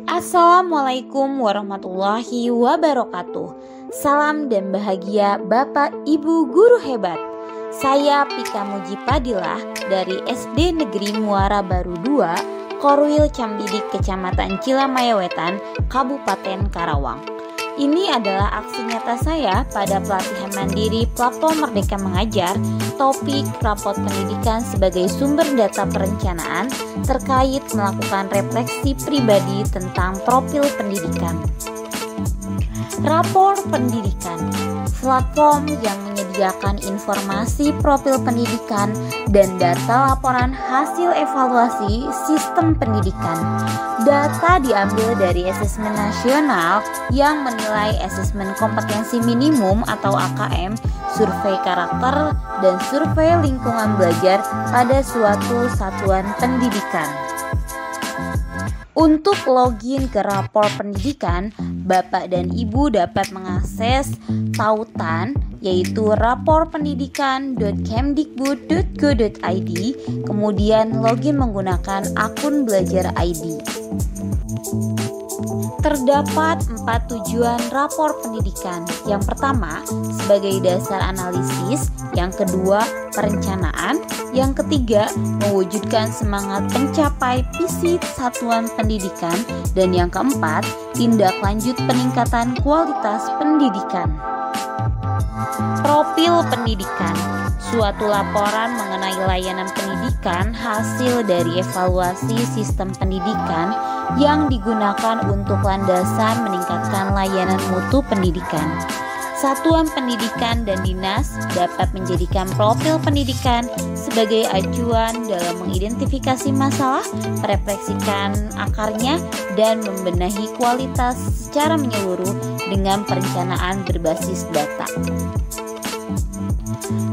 Assalamualaikum warahmatullahi wabarakatuh. Salam dan bahagia Bapak Ibu guru hebat. Saya Pika Mujipadilah dari SD Negeri Muara Baru 2, Korwil Cambidik, Kecamatan Cilamaya Wetan, Kabupaten Karawang. Ini adalah aksi nyata saya pada pelatihan mandiri platform Merdeka Mengajar, topik raport pendidikan sebagai sumber data perencanaan terkait melakukan refleksi pribadi tentang profil pendidikan. Rapor pendidikan, platform yang menyediakan informasi profil pendidikan dan data laporan hasil evaluasi sistem pendidikan. Data diambil dari asesmen nasional yang menilai asesmen kompetensi minimum atau AKM, survei karakter, dan survei lingkungan belajar pada suatu satuan pendidikan. Untuk login ke rapor pendidikan, Bapak dan Ibu dapat mengakses tautan yaitu raporpendidikan.kemdikbud.go.id, kemudian login menggunakan akun Belajar ID. Terdapat 4 tujuan rapor pendidikan. Yang pertama, sebagai dasar analisis. Yang kedua, perencanaan. Yang ketiga, mewujudkan semangat pencapai visi satuan pendidikan. Dan yang keempat, tindak lanjut peningkatan kualitas pendidikan. Profil pendidikan, suatu laporan mengenai layanan pendidikan hasil dari evaluasi sistem pendidikan yang digunakan untuk landasan meningkatkan layanan mutu pendidikan. Satuan pendidikan dan dinas dapat menjadikan profil pendidikan sebagai acuan dalam mengidentifikasi masalah, merefleksikan akarnya, dan membenahi kualitas secara menyeluruh dengan perencanaan berbasis data.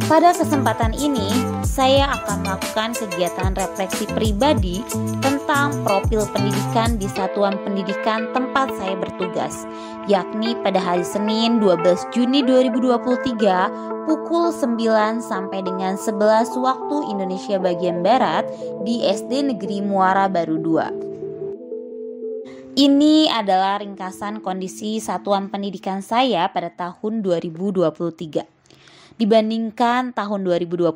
Pada kesempatan ini, saya akan melakukan kegiatan refleksi pribadi tentang profil pendidikan di satuan pendidikan tempat saya bertugas, yakni pada hari Senin 12 Juni 2023 pukul 9 sampai dengan 11 waktu Indonesia bagian Barat di SD Negeri Muara Baru 2. Ini adalah ringkasan kondisi satuan pendidikan saya pada tahun 2023. Dibandingkan tahun 2022,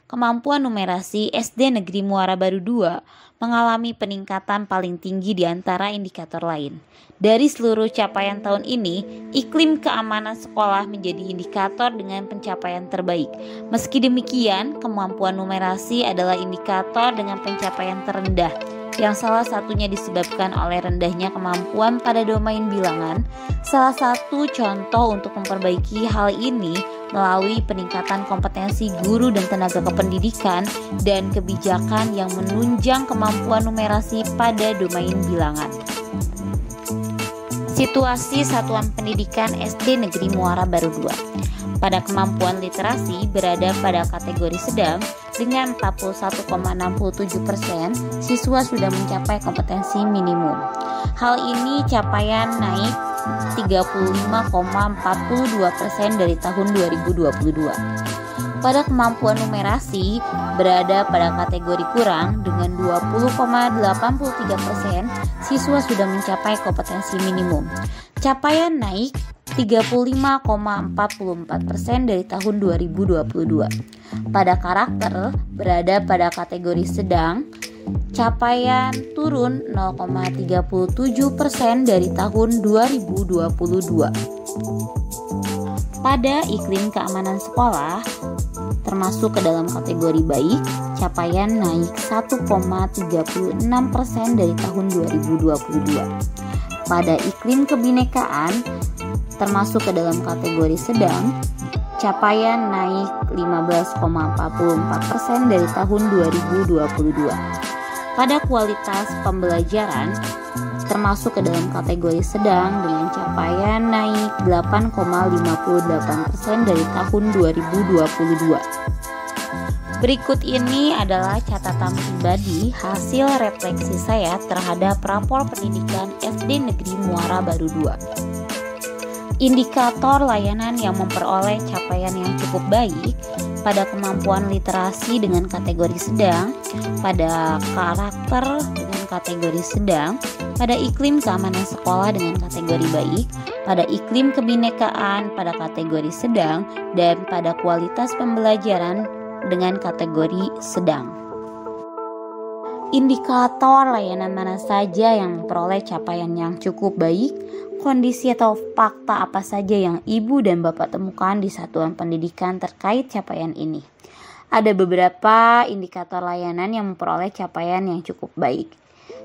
kemampuan numerasi SD Negeri Muara Baru 2 mengalami peningkatan paling tinggi di antara indikator lain. Dari seluruh capaian tahun ini, iklim keamanan sekolah menjadi indikator dengan pencapaian terbaik. Meski demikian, kemampuan numerasi adalah indikator dengan pencapaian terendah, yang salah satunya disebabkan oleh rendahnya kemampuan pada domain bilangan. Salah satu contoh untuk memperbaiki hal ini melalui peningkatan kompetensi guru dan tenaga kependidikan dan kebijakan yang menunjang kemampuan numerasi pada domain bilangan. Situasi satuan pendidikan SD Negeri Muara Baru 2. Pada kemampuan literasi berada pada kategori sedang dengan 41,67%, siswa sudah mencapai kompetensi minimum. Hal ini capaian naik 35,42% dari tahun 2022. Pada kemampuan numerasi berada pada kategori kurang dengan 20,83%, siswa sudah mencapai kompetensi minimum. Capaian naik 35,44% dari tahun 2022. Pada karakter berada pada kategori sedang, capaian turun 0,37% dari tahun 2022. Pada iklim keamanan sekolah termasuk ke dalam kategori baik, capaian naik 1,36% dari tahun 2022. Pada iklim kebinekaan termasuk ke dalam kategori sedang, capaian naik 15,44% dari tahun 2022. Pada kualitas pembelajaran termasuk ke dalam kategori sedang dengan capaian naik 8,58% dari tahun 2022. Berikut ini adalah catatan pribadi hasil refleksi saya terhadap rapor pendidikan SD Negeri Muara Baru 2. Indikator layanan yang memperoleh capaian yang cukup baik pada kemampuan literasi dengan kategori sedang, pada karakter dengan kategori sedang, pada iklim keamanan sekolah dengan kategori baik, pada iklim kebinekaan pada kategori sedang, dan pada kualitas pembelajaran dengan kategori sedang. Indikator layanan mana saja yang memperoleh capaian yang cukup baik? Kondisi atau fakta apa saja yang ibu dan bapak temukan di satuan pendidikan terkait capaian ini? Ada beberapa indikator layanan yang memperoleh capaian yang cukup baik.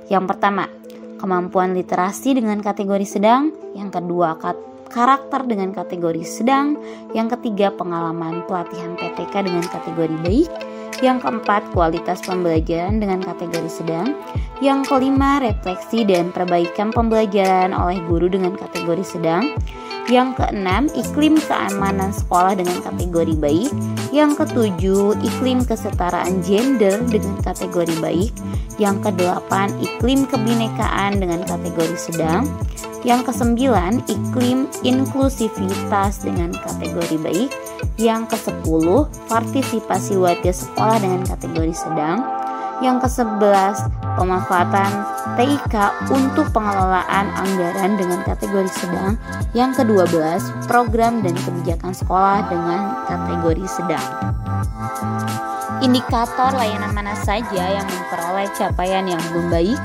Yang pertama, kemampuan literasi dengan kategori sedang. Yang kedua, karakter dengan kategori sedang. Yang ketiga, pengalaman pelatihan PTK dengan kategori baik. Yang keempat, kualitas pembelajaran dengan kategori sedang. Yang kelima, refleksi dan perbaikan pembelajaran oleh guru dengan kategori sedang. Yang keenam, iklim keamanan sekolah dengan kategori baik. Yang ketujuh, iklim kesetaraan gender dengan kategori baik. Yang kedelapan, iklim kebinekaan dengan kategori sedang. Yang kesembilan, iklim inklusivitas dengan kategori baik. Yang kesepuluh, partisipasi warga sekolah dengan kategori sedang. Yang ke-11, pemanfaatan TIK untuk pengelolaan anggaran dengan kategori sedang. Yang ke-12, program dan kebijakan sekolah dengan kategori sedang. Indikator layanan mana saja yang memperoleh capaian yang belum baik?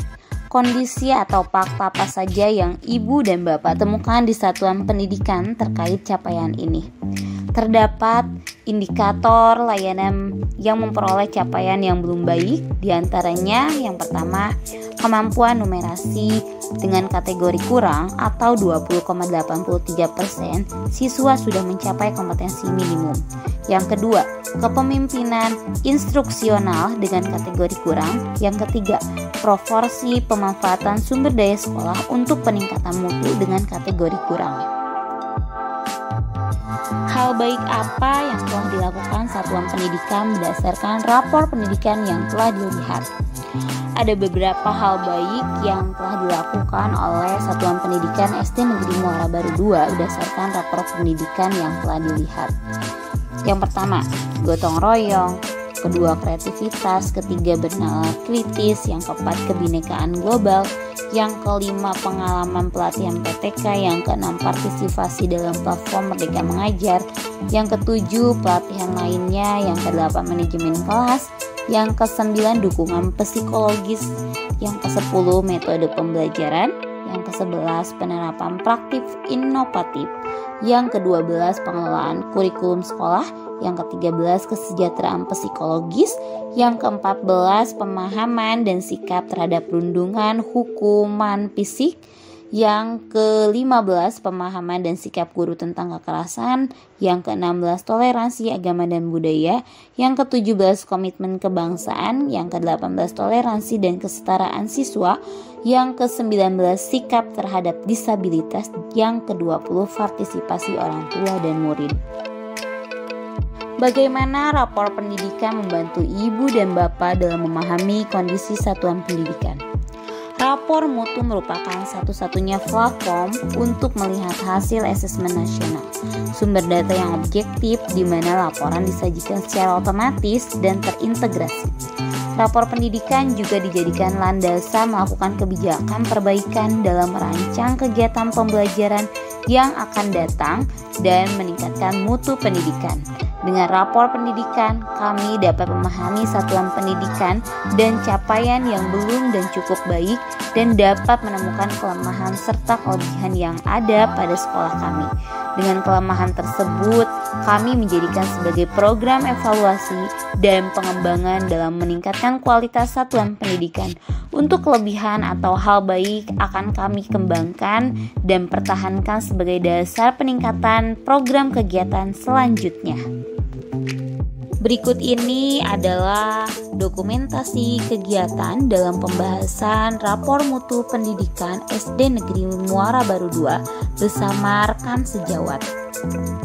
Kondisi atau fakta apa saja yang ibu dan bapak temukan di satuan pendidikan terkait capaian ini? Terdapat indikator layanan yang memperoleh capaian yang belum baik, diantaranya yang pertama, kemampuan numerasi dengan kategori kurang atau 20,83% siswa sudah mencapai kompetensi minimum. Yang kedua, kepemimpinan instruksional dengan kategori kurang. Yang ketiga, proporsi pemanfaatan sumber daya sekolah untuk peningkatan mutu dengan kategori kurang. Hal baik apa yang telah dilakukan satuan pendidikan berdasarkan rapor pendidikan yang telah dilihat? Ada beberapa hal baik yang telah dilakukan oleh Satuan Pendidikan SD Negeri Muara Baru 2 berdasarkan rapor pendidikan yang telah dilihat. Yang pertama, gotong royong. Kedua, kreativitas. Ketiga, bernalar kritis. Yang keempat, kebinekaan global. Yang kelima, pengalaman pelatihan PTK. Yang keenam, partisipasi dalam platform Merdeka Mengajar. Yang ketujuh, pelatihan lainnya. Yang kedelapan, manajemen kelas. Yang kesembilan, dukungan psikologis. Yang kesepuluh, metode pembelajaran. Yang ke-11, penerapan praktik inovatif. Yang ke-12, pengelolaan kurikulum sekolah. Yang ke-13, kesejahteraan psikologis. Yang ke-14, pemahaman dan sikap terhadap perundungan hukuman fisik. Yang ke-15, pemahaman dan sikap guru tentang kekerasan. Yang ke-16, toleransi agama dan budaya. Yang ke-17, komitmen kebangsaan. Yang ke-18, toleransi dan kesetaraan siswa. Yang ke-19, sikap terhadap disabilitas. Yang ke-20, partisipasi orang tua dan murid. Bagaimana rapor pendidikan membantu ibu dan bapak dalam memahami kondisi satuan pendidikan? Rapor mutu merupakan satu-satunya platform untuk melihat hasil asesmen nasional, sumber data yang objektif di mana laporan disajikan secara otomatis dan terintegrasi. Rapor pendidikan juga dijadikan landasan melakukan kebijakan perbaikan dalam merancang kegiatan pembelajaran yang akan datang dan meningkatkan mutu pendidikan. Dengan rapor pendidikan, kami dapat memahami satuan pendidikan dan capaian yang belum dan cukup baik dan dapat menemukan kelemahan serta kelebihan yang ada pada sekolah kami. Dengan kelemahan tersebut, kami menjadikan sebagai program evaluasi dan pengembangan dalam meningkatkan kualitas satuan pendidikan. Untuk kelebihan atau hal baik akan kami kembangkan dan pertahankan sebagai dasar peningkatan program kegiatan selanjutnya. Berikut ini adalah dokumentasi kegiatan dalam pembahasan rapor mutu pendidikan SD Negeri Muara Baru 2 bersama rekan sejawat.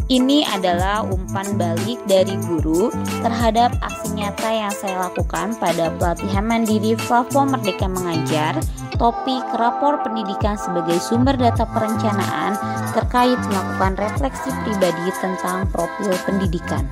Ini adalah umpan balik dari guru terhadap aksi nyata yang saya lakukan pada pelatihan mandiri platform Merdeka Mengajar, topik rapor pendidikan sebagai sumber data perencanaan terkait melakukan refleksi pribadi tentang profil pendidikan.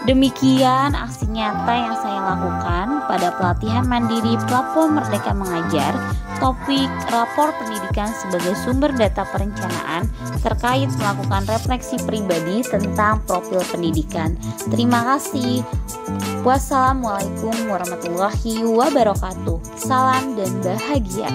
Demikian aksi nyata yang saya lakukan pada pelatihan mandiri platform Merdeka Mengajar topik rapor pendidikan sebagai sumber data perencanaan terkait melakukan refleksi pribadi tentang profil pendidikan. Terima kasih. Wassalamualaikum warahmatullahi wabarakatuh. Salam dan bahagia.